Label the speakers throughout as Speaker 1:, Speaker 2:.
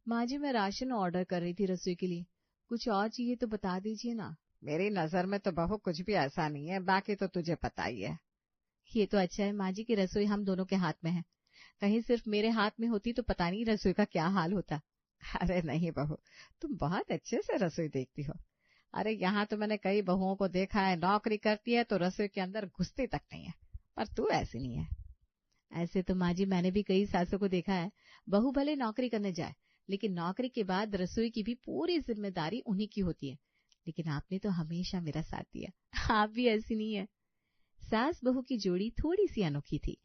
Speaker 1: माँ जी, मैं ration order कर रही थी रसोई के लिए, कुछ और चाहिए तो बता दीजिए ना।
Speaker 2: मेरी नजर में तो बहू कुछ भी ऐसा नहीं है, बाकी तो तुझे पता ही है।
Speaker 1: ये तो अच्छा है माँ जी की रसोई हम दोनों के हाथ में है, कहीं सिर्फ मेरे हाथ में होती तो पता नहीं रसोई का क्या हाल होता।
Speaker 2: अरे नहीं बहू, तुम बहुत अच्छे से रसोई देखती हो। अरे यहाँ तो मैंने कई बहुओं को देखा है, नौकरी करती है तो रसोई के अंदर घुसती तक नहीं है, पर तू ऐसी नहीं है।
Speaker 1: ऐसे तो माँ जी मैंने भी कई सासों को देखा है, बहू भले नौकरी करने जाए लेकिन नौकरी के बाद रसोई की भी पूरी जिम्मेदारी उन्हीं की होती है। लेकिन आपने तो हमेशा मेरा साथ दिया, आप भी ऐसी नहीं है। सास बहू की जोड़ी थोड़ी सी अनोखी थी,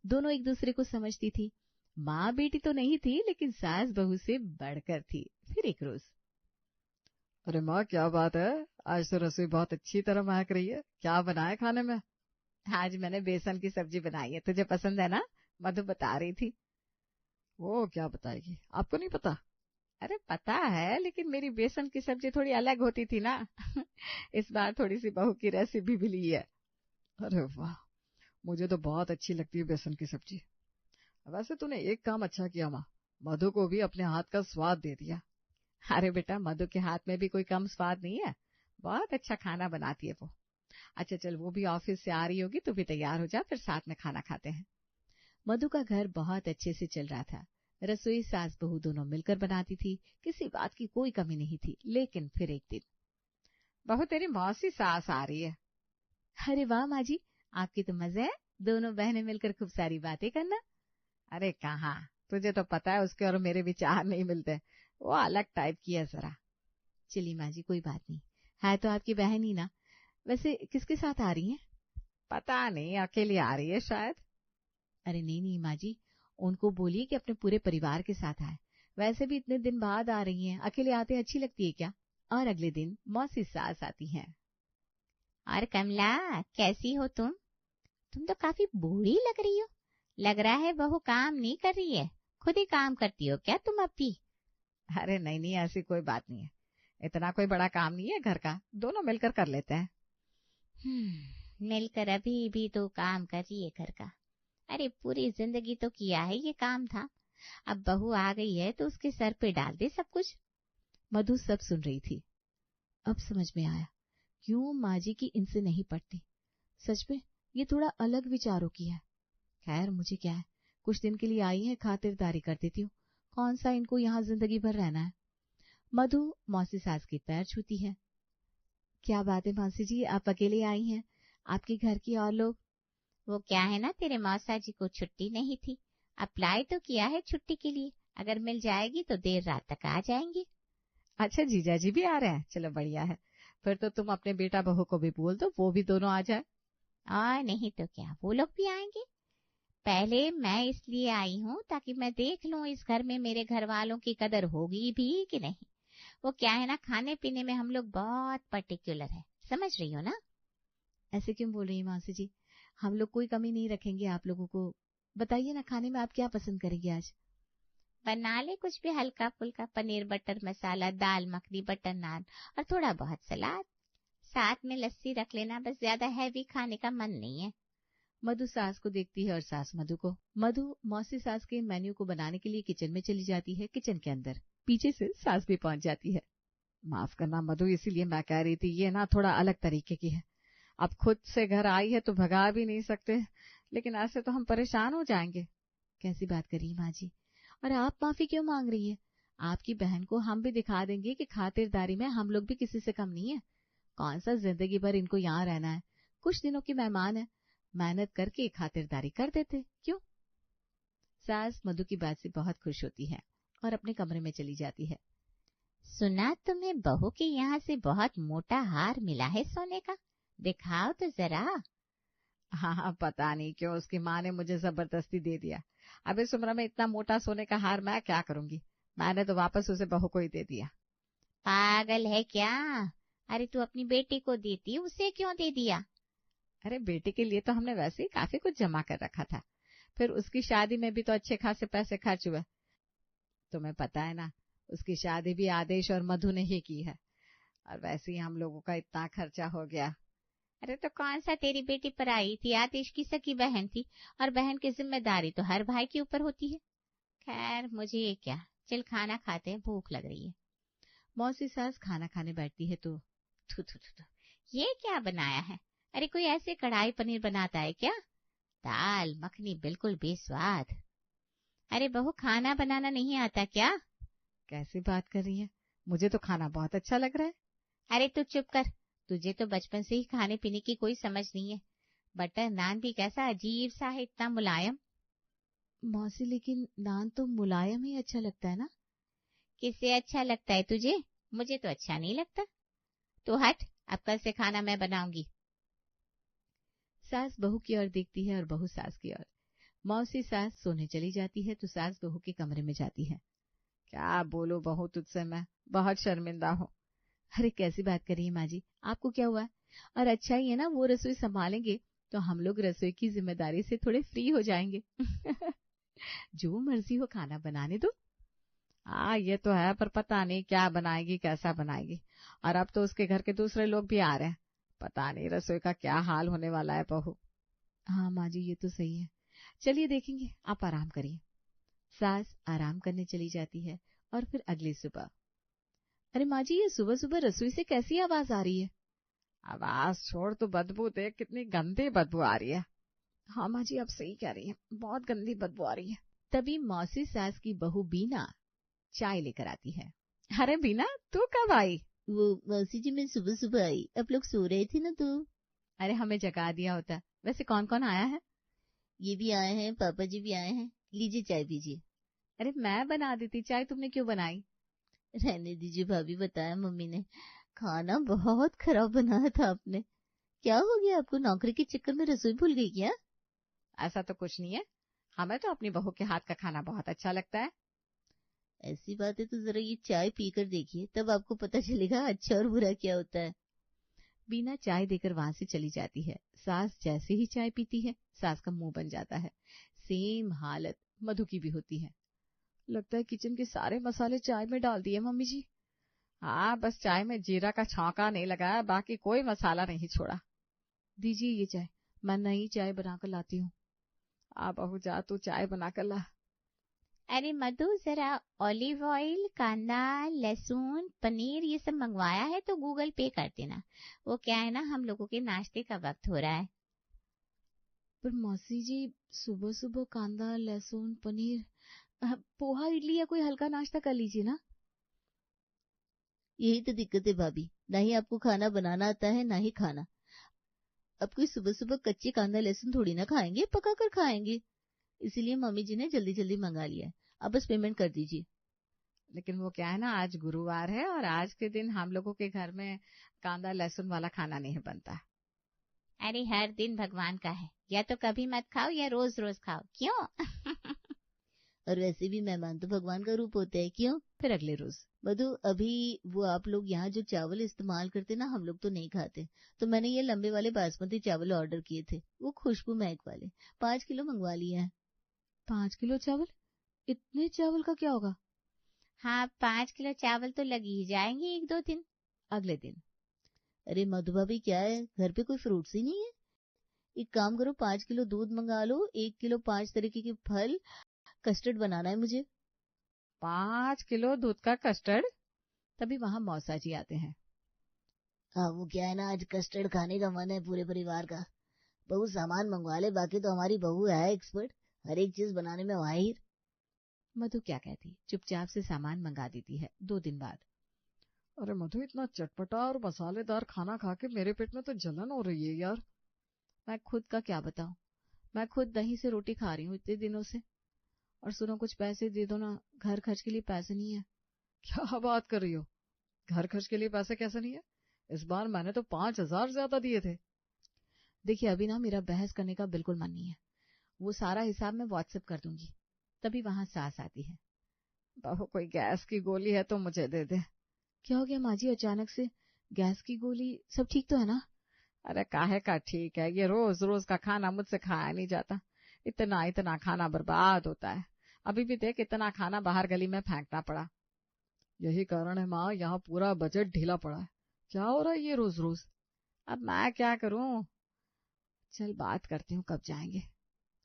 Speaker 1: दोनों एक दूसरे को समझती थी। माँ बेटी तो नहीं थी लेकिन सास बहू से बढ़कर थी। फिर एक रोज,
Speaker 2: अरे माँ क्या बात है, आज तो रसोई बहुत अच्छी तरह महक रही है, क्या बनाया खाने में?
Speaker 1: आज मैंने बेसन की सब्जी बनाई है, तुझे पसंद है ना? मधु बता रही थी।
Speaker 2: वो क्या बताएगी, आपको नहीं पता?
Speaker 1: अरे पता है, लेकिन मेरी बेसन की सब्जी थोड़ी अलग होती थी ना। इस बार थोड़ी सी बहू की रेसिपी भी ली है।
Speaker 2: अरे वाह, मुझे तो बहुत अच्छी लगती है बेसन की सब्जी। वैसे तूने एक काम अच्छा किया माँ, मधु को भी अपने हाथ का स्वाद दे दिया।
Speaker 1: अरे बेटा, मधु के हाथ में भी कोई कम स्वाद नहीं है, बहुत अच्छा खाना बनाती है वो। अच्छा चल, वो भी ऑफिस से आ रही होगी, तू भी तैयार हो जा, फिर साथ में खाना खाते हैं। मधु का घर बहुत अच्छे से चल रहा था, रसोई सास बहू दोनों मिलकर बनाती थी, किसी बात की कोई कमी नहीं थी। लेकिन फिर एक दिन,
Speaker 2: बहू तेरी मौसी सास आ रही है।
Speaker 1: अरे वाह माँ जी, आपकी तो मजे है, दोनों बहनें मिलकर खूब सारी बातें करना।
Speaker 2: अरे कहाँ, तुझे तो पता है उसके और मेरे विचार नहीं मिलते, वो अलग टाइप की है जरा।
Speaker 1: चलिए माँ जी, कोई बात नहीं, है तो आपकी बहन ही ना। वैसे किसके साथ आ रही हैं?
Speaker 2: पता नहीं, अकेली आ रही है शायद।
Speaker 1: अरे नहीं नहीं माँ जी, उनको बोलिए कि अपने पूरे परिवार के साथ आए, वैसे भी इतने दिन बाद आ रही हैं, अकेले आते अच्छी लगती है क्या? और अगले दिन मौसी सास आती हैं।
Speaker 3: और कमला, कैसी हो तुम? तुम तो काफी बूढ़ी लग रही हो, लग रहा है बहू काम नहीं कर रही है, खुद ही काम करती हो क्या तुम अब भी?
Speaker 2: अरे नहीं नहीं, ऐसी कोई बात नहीं है, इतना कोई बड़ा काम नहीं है घर का, दोनों मिलकर कर लेते हैं।
Speaker 3: मिलकर अभी भी तो काम कर रही है घर का। अरे पूरी जिंदगी तो किया है ये काम था, अब बहू आ गई है तो उसके सर पे डाल दे सब कुछ।
Speaker 1: मधु सब सुन रही थी। अब समझ में आया क्यों माँ जी की इनसे नहीं पटती। सच में ये थोड़ा अलग विचारों की है। खैर मुझे क्या है, कुछ दिन के लिए आई है, खातिरदारी कर देती हूँ, कौन सा इनको यहाँ जिंदगी भर रहना है। मधु मौसी सास के पैर छूती है। क्या बात है मौसी जी, आप अकेले आई हैं, आपके घर की और लोग?
Speaker 3: वो क्या है ना, तेरे मौसा जी को छुट्टी नहीं थी, अप्लाई तो किया है छुट्टी के लिए, अगर मिल जाएगी तो देर रात तक आ जाएंगे।
Speaker 2: अच्छा जीजा जी भी आ रहे हैं, चलो बढ़िया है, फिर तो तुम अपने बेटा बहू को भी बोल दो, वो भी दोनों आ जाए।
Speaker 3: और नहीं तो क्या, वो लोग भी आएंगे। पहले मैं इसलिए आई हूँ ताकि मैं देख लूं इस घर में मेरे घर वालों की कदर होगी भी कि नहीं। वो क्या है ना, खाने पीने में हम लोग बहुत पर्टिकुलर है, समझ रही हो ना?
Speaker 1: ऐसे क्यों बोल रही है मौसी जी, हम लोग कोई कमी नहीं रखेंगे आप लोगों को। बताइए ना, खाने में आप क्या पसंद करेंगे आज?
Speaker 3: बना ले कुछ भी हल्का फुल्का, पनीर बटर मसाला, दाल मखनी, बटर नान और थोड़ा बहुत सलाद, साथ में लस्सी रख लेना, बस ज्यादा हैवी खाने का मन नहीं है।
Speaker 1: मधु सास को देखती है और सास मधु को। मधु मौसी सास के मेन्यू को बनाने के लिए किचन में चली जाती है। किचन के अंदर पीछे से सास भी पहुंच जाती है।
Speaker 2: माफ करना मधु, इसीलिए मैं कह रही थी, ये ना थोड़ा अलग तरीके की है, अब खुद से घर आई है तो भगा भी नहीं सकते, लेकिन ऐसे तो हम परेशान हो जाएंगे।
Speaker 1: कैसी बात कर रही है माँ जी, और आप माफी क्यों मांग रही है? आपकी बहन को हम भी दिखा देंगे कि खातिरदारी में हम लोग भी किसी से कम नहीं है। कौन सा जिंदगी भर इनको यहाँ रहना है, कुछ दिनों की मेहमान है, मेहनत करके खातिरदारी कर देते क्यों? सास मधु की बात से बहुत खुश होती है और अपने कमरे में चली जाती है।
Speaker 3: सुना तुम्हें बहू के यहाँ से बहुत मोटा हार मिला है सोने का, दिखाओ तो जरा।
Speaker 2: हाँ हाँ, पता नहीं क्यों उसकी माँ ने मुझे जबरदस्ती दे दिया, अब इस उम्र में इतना मोटा सोने का हार मैं क्या करूंगी, मैंने तो वापस उसे बहू को ही दे दिया।
Speaker 3: पागल है क्या? अरे तू अपनी बेटी को देती, उसे क्यों दे दिया?
Speaker 2: अरे बेटे के लिए तो हमने वैसे ही काफी कुछ जमा कर रखा था, फिर उसकी शादी में भी तो अच्छे खासे पैसे खर्च हुए, तुम्हें पता है ना, उसकी शादी भी आदेश और मधु ने ही की है, और वैसे ही हम लोगों का इतना खर्चा हो गया।
Speaker 3: अरे तो कौन सा तेरी बेटी पर आई थी, आतिश की सकी बहन थी, और बहन की जिम्मेदारी तो हर भाई के ऊपर होती है। खैर मुझे ये क्या, चल खाना खाते हैं, भूख लग रही है।
Speaker 1: मौसी सास खाना खाने बैठती है तो
Speaker 3: थू थू थू थू, ये क्या बनाया है? अरे कोई ऐसे कढ़ाई पनीर बनाता है क्या? दाल मखनी बिल्कुल बेस्वाद। अरे बहू, खाना बनाना नहीं आता क्या?
Speaker 2: कैसी बात कर रही है, मुझे तो खाना बहुत अच्छा लग रहा है।
Speaker 3: अरे तू चुप कर, तुझे तो बचपन से ही खाने पीने की कोई समझ नहीं है। बटर नान भी कैसा अजीब सा है, इतना मुलायम।
Speaker 1: मौसी लेकिन नान तो मुलायम ही अच्छा लगता है ना।
Speaker 3: किससे अच्छा लगता है तुझे? मुझे तो अच्छा नहीं लगता। तो हट, अब कल से खाना मैं बनाऊंगी।
Speaker 1: सास बहू की ओर देखती है और बहू सास की ओर। मौसी सास सोने चली जाती है तो सास बहू के कमरे में जाती है।
Speaker 2: क्या बोलूं बहू तुझसे, मैं बहुत शर्मिंदा हूँ।
Speaker 1: अरे कैसी बात कर रही है माँ जी, आपको क्या हुआ? और अच्छा ही है ना, वो रसोई संभालेंगे तो हम लोग रसोई की जिम्मेदारी से थोड़े फ्री हो जाएंगे। जो मर्जी हो खाना बनाने दो।
Speaker 2: हाँ ये तो है, पर पता नहीं क्या बनाएगी, कैसा बनाएगी। और अब तो उसके घर के दूसरे लोग भी आ रहे हैं, पता नहीं रसोई का क्या हाल होने वाला है बहू।
Speaker 1: हाँ माँ जी, ये तो सही है। चलिए देखेंगे, आप आराम करिए। सास आराम करने चली जाती है और फिर अगली सुबह, अरे माँ जी, ये सुबह सुबह रसोई से कैसी आवाज आ रही है?
Speaker 2: आवाज छोड़, तो बदबू देख, कितनी गंदी बदबू आ रही है।
Speaker 1: हाँ माँ जी, आप सही कह रही हैं, बहुत गंदी बदबू आ रही है। तभी मौसी सास की बहू बीना चाय लेकर आती है।
Speaker 2: अरे बीना, तू कब आई?
Speaker 1: वो मौसी जी, मैं सुबह सुबह आई, आप लोग सो रहे थे ना तो।
Speaker 2: अरे हमें जगा दिया होता। वैसे कौन कौन आया है?
Speaker 1: ये भी आए हैं, पापा जी भी आए हैं, लीजिए चाय पीजिए।
Speaker 2: अरे मैं बना देती चाय, तुमने क्यों बनाई?
Speaker 1: रहने दीजिए भाभी, बताया मम्मी ने, खाना बहुत खराब बनाया था आपने। क्या हो गया आपको, नौकरी के चक्कर में रसोई भूल गई क्या?
Speaker 2: ऐसा तो कुछ नहीं है, हमें तो अपनी बहू के हाथ का खाना बहुत अच्छा लगता है।
Speaker 1: ऐसी बात है तो जरा ये चाय पीकर देखिए, तब आपको पता चलेगा अच्छा और बुरा क्या होता है। बीना चाय देकर वहां से चली जाती है। सास जैसे ही चाय पीती है, सास का मुंह बन जाता है। सेम हालत मधु की भी होती है। लगता है किचन के सारे मसाले चाय में डाल दिए मम्मी जी।
Speaker 2: हाँ, बस चाय में जीरा का छौंका नहीं लगाया, बाकी कोई मसाला नहीं छोड़ा।
Speaker 1: दीजिए ये चाय, मैं नई चाय बनाकर लाती हूँ।
Speaker 2: आ बहू जा, तू चाय बना कर ला।
Speaker 3: अरे मधु, जरा ऑलिव ऑयल, कांदा, लहसुन, पनीर ये सब मंगवाया है तो गूगल पे कर देना। वो क्या है ना, हम लोगों के नाश्ते का वक्त हो रहा है।
Speaker 1: पर मौसी जी, सुबह सुबह कांदा लहसुन पनीर, पोहा इडली या कोई हल्का नाश्ता कर लीजिए ना। यही तो दिक्कत है भाभी, ना ही आपको खाना बनाना आता है ना ही खाना। अब कोई सुबह सुबह कच्चे कांदा लहसुन थोड़ी ना खाएंगे, पका कर खाएंगे। इसीलिए मम्मी जी ने जल्दी जल्दी मंगा लिया है। अब बस पेमेंट कर दीजिए।
Speaker 2: लेकिन वो क्या है ना, आज गुरुवार है और आज के दिन हम लोगों के घर में कांदा लहसुन वाला खाना नहीं बनता।
Speaker 3: अरे हर दिन भगवान का है, या तो कभी मत खाओ या रोज रोज खाओ, क्यों?
Speaker 1: और वैसे भी मेहमान तो भगवान का रूप होते हैं, क्यों? फिर अगले रोज, मधु अभी वो आप लोग यहाँ जो चावल इस्तेमाल करते ना, हम लोग तो नहीं खाते, तो मैंने ये लंबे वाले बासमती चावल ऑर्डर किए थे, वो खुशबू महक वाले, 5 किलो मंगवा लिए हैं। 5 किलो चावल? इतने चावल का क्या होगा?
Speaker 3: हाँ, 5 किलो चावल तो लग ही जाएंगे 1-2 दिन।
Speaker 1: अगले दिन, अरे मधु भाभी क्या है, घर पे कोई फ्रूट्स ही नहीं है? एक काम करो, 5 किलो दूध मंगा लो, 1 किलो 5 तरीके के फल, कस्टर्ड बनाना है मुझे।
Speaker 2: 5 किलो दूध का कस्टर्ड?
Speaker 1: तभी वहां मौसा जी आते हैं। हाँ वो क्या है ना, आज कस्टर्ड खाने का मन है पूरे परिवार का। बहू सामान मंगवा ले, बाकी तो हमारी बहू है एक्सपर्ट, हर एक चीज बनाने में माहिर। मधु क्या कहती, चुपचाप से सामान मंगा देती है। 2 दिन बाद,
Speaker 2: अरे मधु, इतना चटपटा और मसालेदार खाना खा के मेरे पेट में तो जलन हो रही है यार।
Speaker 1: मैं खुद का क्या बताऊं, मैं खुद दही से रोटी खा रही हूँ इतने दिनों से। और सुनो, कुछ पैसे दे दो ना, घर खर्च के लिए पैसे नहीं है।
Speaker 2: क्या बात कर रही हो, घर खर्च के लिए पैसे कैसे नहीं है? इस बार मैंने तो 5,000 ज्यादा दिए थे।
Speaker 1: देखिए अभी ना मेरा बहस करने का बिल्कुल मन नहीं है, वो सारा हिसाब मैं व्हाट्सएप कर दूंगी। तभी वहां सास आती है।
Speaker 2: बहू, कोई गैस की गोली है तो मुझे दे दे।
Speaker 1: क्या हो गया माँ जी अचानक से, गैस की गोली? सब ठीक तो है ना?
Speaker 2: अरे काहे का ठीक है, ये रोज रोज का खाना मुझसे खाया नहीं जाता, इतना इतना खाना बर्बाद होता है। अभी भी देख, इतना खाना बाहर गली में फेंकना पड़ा। यही कारण है माँ, यहाँ पूरा बजट ढीला पड़ा है। क्या हो रहा है ये रोज रोज? अब मैं क्या करूं?
Speaker 1: चल बात करती हूँ, कब जाएंगे।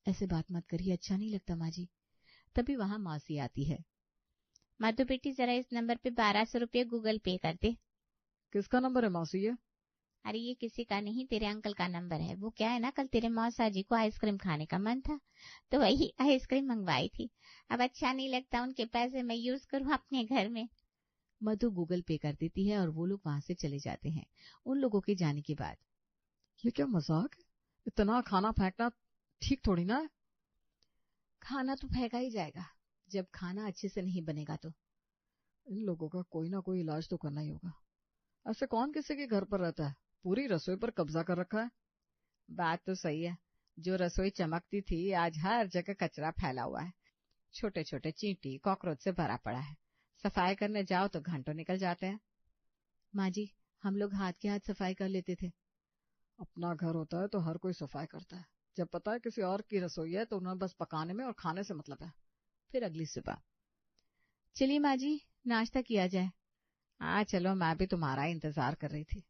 Speaker 1: ऐसे बात मत करिए, अच्छा नहीं लगता माँ जी। तभी वहां मौसी आती है।
Speaker 3: मधु बेटी जरा इस नंबर पे 1200 रुपये गूगल पे कर दे।
Speaker 2: किसका नंबर है मौसी ये?
Speaker 3: अरे ये किसी का नहीं, तेरे अंकल का नंबर है। वो क्या है ना, कल तेरे मौसा जी को आइसक्रीम खाने का मन था तो वही आइसक्रीम मंगवाई थी। अब अच्छा नहीं लगता उनके पैसे मैं यूज करूँ अपने घर में।
Speaker 1: मधु गूगल पे कर देती है और वो लोग वहां से चले जाते हैं उन लोगों के जाने के बाद।
Speaker 2: ये क्या मजाक है? इतना खाना फेंकना ठीक थोड़ी ना है।
Speaker 1: खाना तो फेंका ही जाएगा जब खाना अच्छे से नहीं बनेगा तो।
Speaker 2: इन लोगों का कोई ना कोई इलाज तो करना ही होगा। ऐसे कौन किसी के घर पर रहता है? पूरी रसोई पर कब्जा कर रखा है।
Speaker 1: बात तो सही है, जो रसोई चमकती थी आज हर जगह कचरा फैला हुआ है। छोटे छोटे चींटी कॉकरोच से भरा पड़ा है। सफाई करने जाओ तो घंटों निकल जाते हैं। माँ जी, हम लोग हाथ के हाथ सफाई कर लेते थे।
Speaker 2: अपना घर होता है तो हर कोई सफाई करता है, जब पता है किसी और की रसोई है तो उन्हें बस पकाने में और खाने से मतलब है।
Speaker 1: फिर अगली सुबह, चलिए माँ जी नाश्ता किया जाए। हाँ चलो, मैं भी तुम्हारा इंतजार कर रही थी।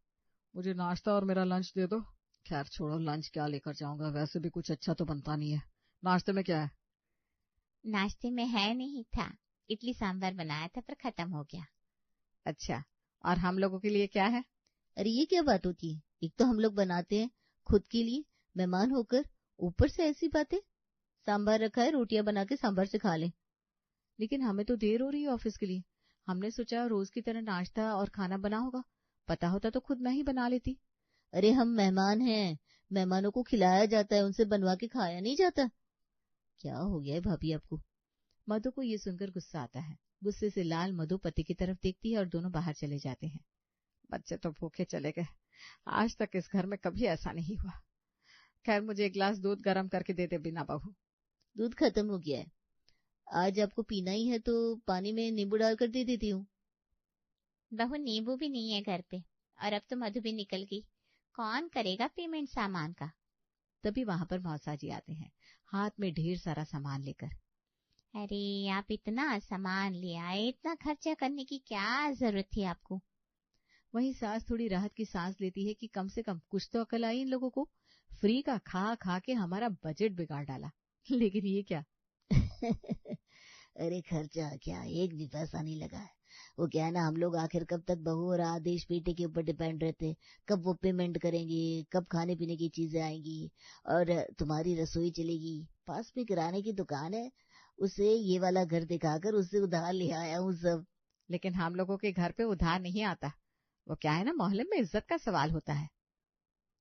Speaker 2: मुझे नाश्ता और मेरा लंच दे दो। खैर छोड़ो, लंच क्या लेकर जाऊंगा, वैसे भी कुछ अच्छा तो बनता नहीं है। नाश्ते में क्या है?
Speaker 3: नाश्ते में है नहीं था, इडली सांभर बनाया था पर खत्म हो गया।
Speaker 1: अच्छा, और हम लोगों के लिए क्या है?
Speaker 4: अरे ये क्या बात होती है, एक तो हम लोग बनाते हैं खुद के लिए मेहमान होकर, ऊपर से ऐसी बातें। सांभर रखा है, रोटियां बना के सांभर से खा ले।
Speaker 1: लेकिन हमें तो देर हो रही है ऑफिस के लिए। हमने सोचा रोज की तरह नाश्ता और खाना बना होगा, पता होता तो खुद मैं ही बना लेती।
Speaker 4: अरे हम मेहमान हैं, मेहमानों को खिलाया जाता है, उनसे बनवा के खाया नहीं जाता। क्या हो गया है भाभी आपको?
Speaker 1: मधु को ये सुनकर गुस्सा आता है। गुस्से से लाल मधु पति की तरफ देखती है और दोनों बाहर चले जाते हैं।
Speaker 2: बच्चे तो भूखे चले गए, आज तक इस घर में कभी ऐसा नहीं हुआ। खैर मुझे एक गिलास दूध गर्म करके दे दे बिना बहू।
Speaker 4: दूध खत्म हो गया है, आज आपको पीना ही है तो पानी में नींबू डालकर दे देती हूँ।
Speaker 3: बहू नींबू भी नहीं है घर पे, और अब तो मधु भी निकल गई, कौन करेगा पेमेंट सामान का।
Speaker 1: तभी वहां पर मौसा जी आते हैं, हाथ में ढेर सारा सामान लेकर।
Speaker 3: अरे आप इतना सामान ले आए, इतना खर्चा करने की क्या जरूरत थी आपको?
Speaker 1: वहीं सास थोड़ी राहत की सांस लेती है कि कम से कम कुछ तो अकल आई इन लोगों को। फ्री का खा खा के हमारा बजट बिगाड़ डाला। लेकिन ये क्या
Speaker 4: अरे खर्चा क्या, एक भी पैसा नहीं लगा है। वो क्या है ना, हम लोग आखिर कब तक बहू और आदेश बेटे के ऊपर डिपेंड रहते, कब वो पेमेंट करेंगे, कब खाने पीने की चीजें आएंगी और तुम्हारी रसोई चलेगी। पास में किराने की दुकान है, उसे ये वाला घर दिखाकर उससे उधार ले आया हूँ सब।
Speaker 1: लेकिन हम लोगों के घर पे उधार नहीं आता। वो क्या है ना, मोहल्ले में इज्जत का सवाल होता है।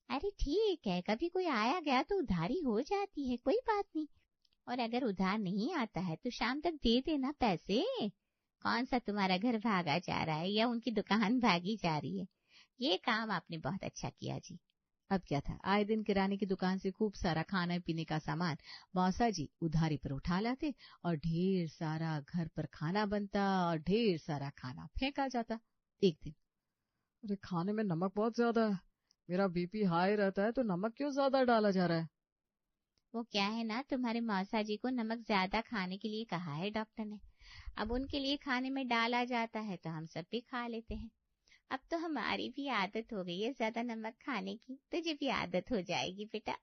Speaker 3: अरे ठीक है, कभी कोई आया गया तो उधारी हो जाती है, कोई बात नहीं। और अगर उधार नहीं आता है तो शाम तक दे देना पैसे। कौन सा तुम्हारा घर भागा जा रहा है या उनकी दुकान भागी जा रही है? ये काम आपने बहुत अच्छा किया जी।
Speaker 1: अब क्या था, आए दिन किराने की दुकान से खूब सारा खाने पीने का सामान मौसा जी उधारी पर उठा लाते और ढेर सारा घर पर खाना बनता और ढेर सारा खाना फेंका जाता। एक दिन,
Speaker 2: अरे खाने में नमक बहुत ज्यादा है, मेरा बीपी हाई रहता है तो नमक क्यों ज्यादा डाला जा रहा है?
Speaker 3: वो क्या है ना, तुम्हारे मौसा जी को नमक ज्यादा खाने के लिए कहा है डॉक्टर ने। अब उनके लिए खाने में डाला जाता है तो हम सब भी खा लेते हैं। अब तो हमारी भी आदत हो गई है ज्यादा नमक खाने की, तुझे भी आदत हो जाएगी बेटा।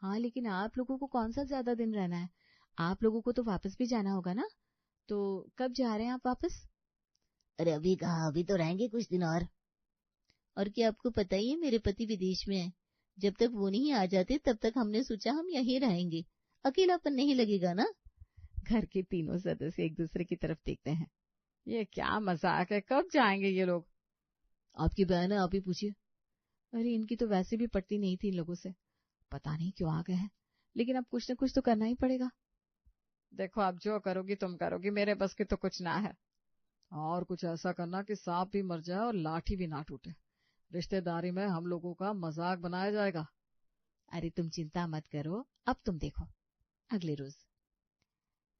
Speaker 1: हाँ लेकिन आप लोगों को कौन सा ज्यादा दिन रहना है? आप लोगों को तो वापस भी जाना होगा ना, तो कब जा रहे हैं आप वापस?
Speaker 4: अरे अभी कहा, अभी तो रहेंगे कुछ दिन और क्या आपको पता ही है मेरे पति विदेश में है, जब तक वो नहीं आ जाते तब तक हमने सोचा हम यहीं रहेंगे, अकेलापन नहीं लगेगा ना।
Speaker 1: घर के तीनों सदस्य एक दूसरे की तरफ देखते हैं।
Speaker 2: ये क्या मजाक है, कब जाएंगे ये लोग?
Speaker 4: आपकी बहन है, आप ही पूछिए।
Speaker 1: अरे इनकी तो वैसे भी पड़ती नहीं थी इन लोगों से, पता नहीं क्यों आ गए हैं, लेकिन अब कुछ न कुछ तो करना ही पड़ेगा।
Speaker 2: देखो आप जो करोगी तुम करोगी, मेरे बस की तो कुछ ना है। और कुछ ऐसा करना कि सांप भी मर जाए और लाठी भी ना टूटे। रिश्तेदारी में हम लोगों का मजाक बनाया जाएगा।
Speaker 1: अरे तुम चिंता मत करो, अब तुम देखो। अगले रोज,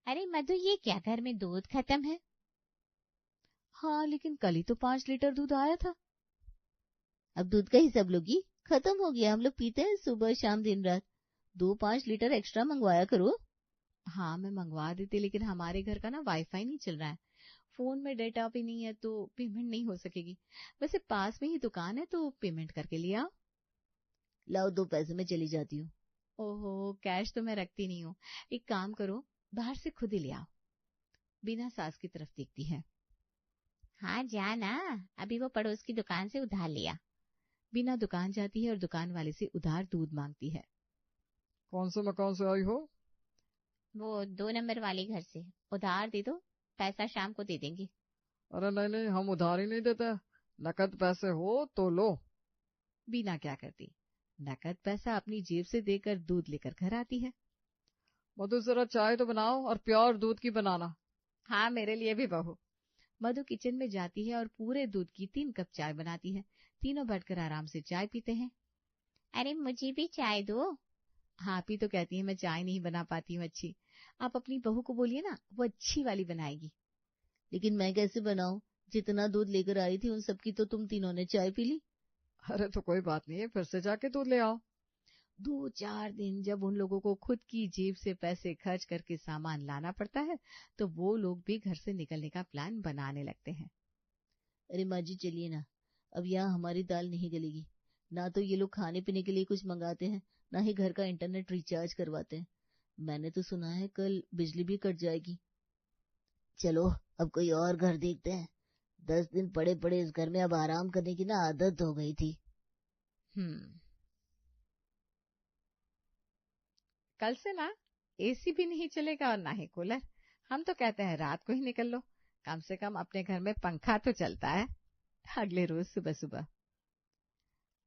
Speaker 3: अरे मधु ये क्या, घर में दूध खत्म है?
Speaker 1: हाँ लेकिन कल ही तो 5 लीटर दूध आया था।
Speaker 4: अब दूध का ही सब लोगी खत्म हो गया, हम लोग पीते हैं सुबह शाम दिन रात, 2-5 लीटर एक्स्ट्रा मंगवाया करो।
Speaker 1: हाँ मैं मंगवा देती, लेकिन हमारे घर का ना वाईफाई नहीं चल रहा है, फोन में डेटा भी नहीं है तो पेमेंट नहीं हो सकेगी। वैसे पास में ही दुकान है तो पेमेंट करके लिया।
Speaker 4: लाओ 2 पैसे में चली जाती हूँ।
Speaker 1: ओहो, कैश तो मैं रखती नहीं हूँ, एक काम करो बाहर से खुद ही ले आओ। बीना सास की तरफ देखती है।
Speaker 3: हाँ जा ना, अभी वो पड़ोस की दुकान से उधार लिया।
Speaker 1: बीना दुकान जाती है और दुकान वाले से उधार दूध मांगती है।
Speaker 5: कौन से मकान से आई हो?
Speaker 3: वो 2 नंबर वाले घर से। उधार दे दो, पैसा शाम को दे देंगे।
Speaker 5: अरे नहीं नहीं, हम उधार ही नहीं देते, नकद पैसे हो तो लो।
Speaker 1: बीना क्या करती, नकद पैसा अपनी जेब से देकर दूध लेकर घर आती है।
Speaker 5: मधु जरा चाय तो बनाओ, और प्योर दूध की बनाना।
Speaker 1: हाँ, मेरे लिए भी बहू। मधु किचन में जाती है और पूरे दूध की 3 कप चाय बनाती है। तीनों बैठकर आराम से चाय पीते हैं।
Speaker 3: अरे मुझे भी चाय दो।
Speaker 1: हाँ, आप ही तो कहती है मैं चाय नहीं बना पाती हूँ अच्छी। आप अपनी बहू को बोलिए ना, वो अच्छी वाली बनाएगी।
Speaker 4: लेकिन मैं कैसे बनाऊं? जितना दूध लेकर आई थी उन सबकी तो तुम तीनों ने चाय पी ली।
Speaker 5: अरे तो कोई बात नहीं है, फिर से जाके दूध ले आओ।
Speaker 1: 2-4 दिन जब उन लोगों को खुद की जेब से पैसे खर्च करके सामान लाना पड़ता है, तो वो लोग भी घर से निकलने का प्लान बनाने लगते हैं।
Speaker 4: अरे माँ जी चलिए ना, अब यहाँ हमारी दाल नहीं गलेगी। ना तो ये लोग खाने पीने के लिए कुछ मंगाते हैं, ना ही घर का इंटरनेट रिचार्ज करवाते हैं। मैंने तो सुना है कल बिजली भी कट जाएगी। चलो अब कोई और घर देखते हैं। 10 दिन पड़े पड़े इस घर में अब आराम करने की ना आदत हो गई थी।
Speaker 2: कल से ना एसी भी नहीं चलेगा और ना ही कूलर। हम तो कहते हैं रात को ही निकल लो, कम से कम अपने घर में पंखा तो चलता है।
Speaker 1: अगले रोज सुबह सुबह,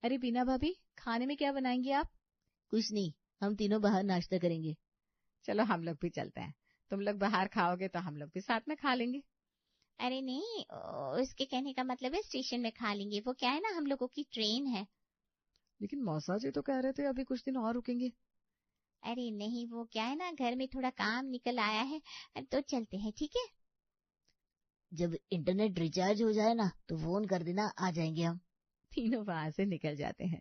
Speaker 1: अरे बीना भाभी, खाने में क्या बनाएंगी आप?
Speaker 4: कुछ नहीं, हम तीनों बाहर नाश्ता करेंगे।
Speaker 2: चलो हम लोग भी चलते हैं, तुम लोग बाहर खाओगे तो हम लोग भी साथ में खा लेंगे।
Speaker 3: अरे नहीं, उसके कहने का मतलब है स्टेशन में खा लेंगे। वो क्या है ना, हम लोगों की ट्रेन है।
Speaker 5: लेकिन मौसा जी तो कह रहे थे अभी कुछ दिन और रुकेंगे।
Speaker 3: अरे नहीं, वो क्या है ना, घर में थोड़ा काम निकल आया है, तो चलते हैं, ठीक है?
Speaker 4: जब इंटरनेट रिचार्ज हो जाए ना तो फोन कर देना, आ जाएंगे हम।
Speaker 1: तीनों वहां से निकल जाते हैं।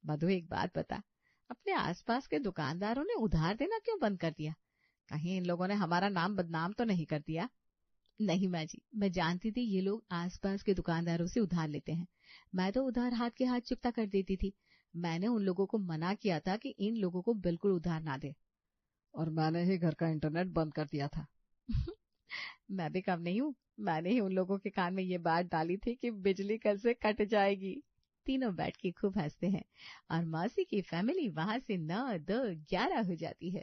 Speaker 1: मधु, एक बात बता, अपने आसपास के दुकानदारों ने उधार देना क्यों बंद कर दिया? कहीं इन लोगों ने हमारा नाम बदनाम तो नहीं कर दिया? नहीं माँ जी, मैं जानती थी ये लोग आसपास के दुकानदारों से उधार लेते हैं। मैं तो उधार हाथ के हाथ चुकता कर देती थी। मैंने उन लोगों को मना किया था कि इन लोगों को बिल्कुल उधार ना दे।
Speaker 5: और मैंने ही घर का इंटरनेट बंद कर दिया था।
Speaker 1: मैं भी कम नहीं हूँ, मैंने ही उन लोगों के कान में ये बात डाली थी कि बिजली कल से कट जाएगी। तीनों बैठ के खूब हंसते हैं और मौसी की फैमिली वहां से 9, 2, 11 हो जाती है।